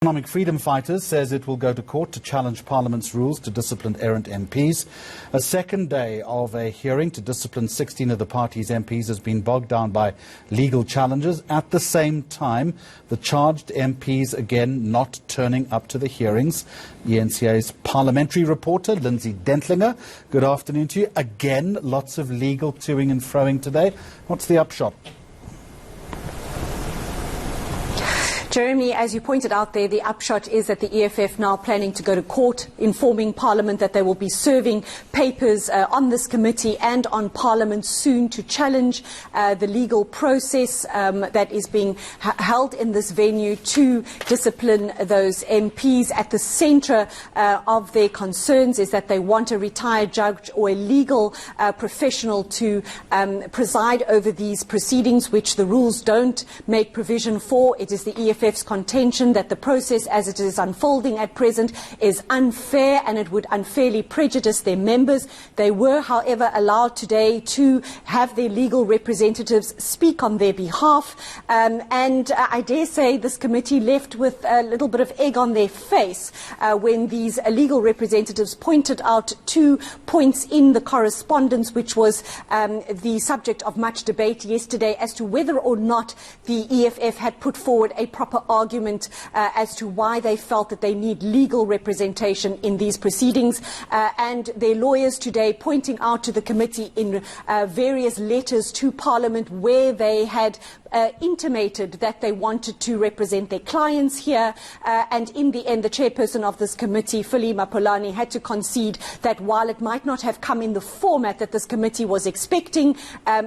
Economic Freedom Fighters says it will go to court to challenge Parliament's rules to discipline errant MPs. A second day of a hearing to discipline 16 of the party's MPs has been bogged down by legal challenges. At the same time, the charged MPs again not turning up to the hearings. ENCA's parliamentary reporter, Lindsay Dentlinger, good afternoon to you. Again, lots of legal toing and froing today. What's the upshot? Jeremy, as you pointed out there, the upshot is that the EFF now planning to go to court, informing Parliament that they will be serving papers on this committee and on Parliament soon to challenge the legal process that is being held in this venue to discipline those MPs. At the centre of their concerns is that they want a retired judge or a legal professional to preside over these proceedings, which the rules don't make provision for. It is the EFF's contention that the process as it is unfolding at present is unfair and it would unfairly prejudice their members. They were, however, allowed today to have their legal representatives speak on their behalf, and I dare say this committee left with a little bit of egg on their face when these legal representatives pointed out 2 points in the correspondence which was the subject of much debate yesterday as to whether or not the EFF had put forward a proper argument as to why they felt that they need legal representation in these proceedings, and their lawyers today pointing out to the committee in various letters to Parliament where they had intimated that they wanted to represent their clients here, and in the end the chairperson of this committee, Philly Mapolani, had to concede that while it might not have come in the format that this committee was expecting,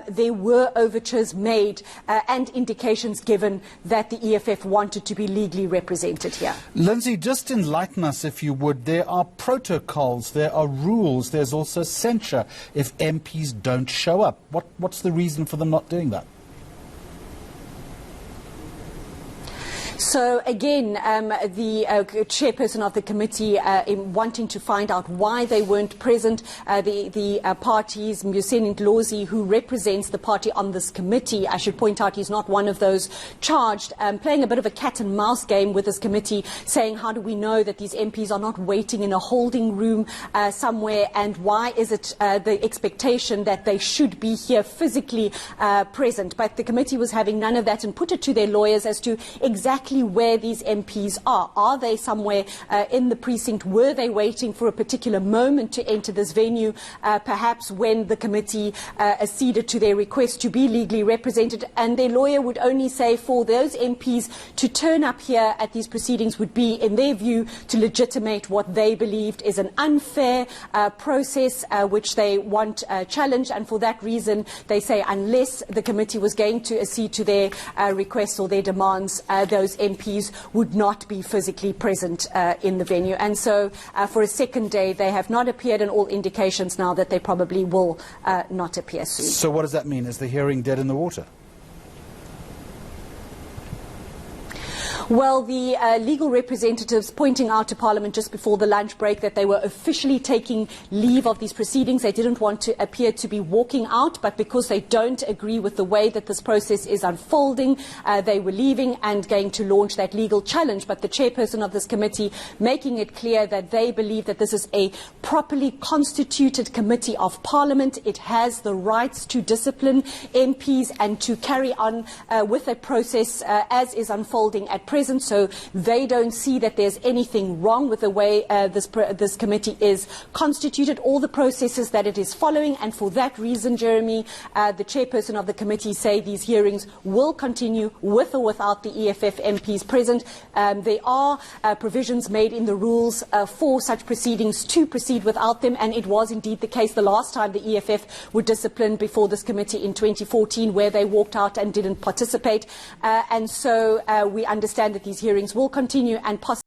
there were overtures made and indications given that the EFF wanted to be legally represented here. Lindsay, just enlighten us if you would. There are protocols, there are rules, there's also censure if MPs don't show up. What's the reason for them not doing that? So again, the chairperson of the committee in wanting to find out why they weren't present, the party's Museni Ndlozi, who represents the party on this committee, I should point out he's not one of those charged, playing a bit of a cat and mouse game with this committee, saying how do we know that these MPs are not waiting in a holding room somewhere, and why is it the expectation that they should be here physically present. But the committee was having none of that and put it to their lawyers as to exactly where these MPs are. Are they somewhere in the precinct? Were they waiting for a particular moment to enter this venue, perhaps when the committee acceded to their request to be legally represented? And their lawyer would only say for those MPs to turn up here at these proceedings would be, in their view, to legitimate what they believed is an unfair process which they want challenged, and for that reason they say unless the committee was going to accede to their requests or their demands, those MPs would not be physically present in the venue. And so for a second day they have not appeared, and all indications now that they probably will not appear soon. So what does that mean? Is the hearing dead in the water? Well, the legal representatives pointing out to Parliament just before the lunch break that they were officially taking leave of these proceedings. They didn't want to appear to be walking out, but because they don't agree with the way that this process is unfolding, they were leaving and going to launch that legal challenge. But the chairperson of this committee making it clear that they believe that this is a properly constituted committee of Parliament. It has the rights to discipline MPs and to carry on with a process as is unfolding at present. So they don't see that there's anything wrong with the way this committee is constituted, all the processes that it is following, and for that reason, Jeremy, the chairperson of the committee say these hearings will continue with or without the EFF MPs present. There are provisions made in the rules for such proceedings to proceed without them, and it was indeed the case the last time the EFF were disciplined before this committee in 2014, where they walked out and didn't participate, and so we understand that these hearings will continue and possibly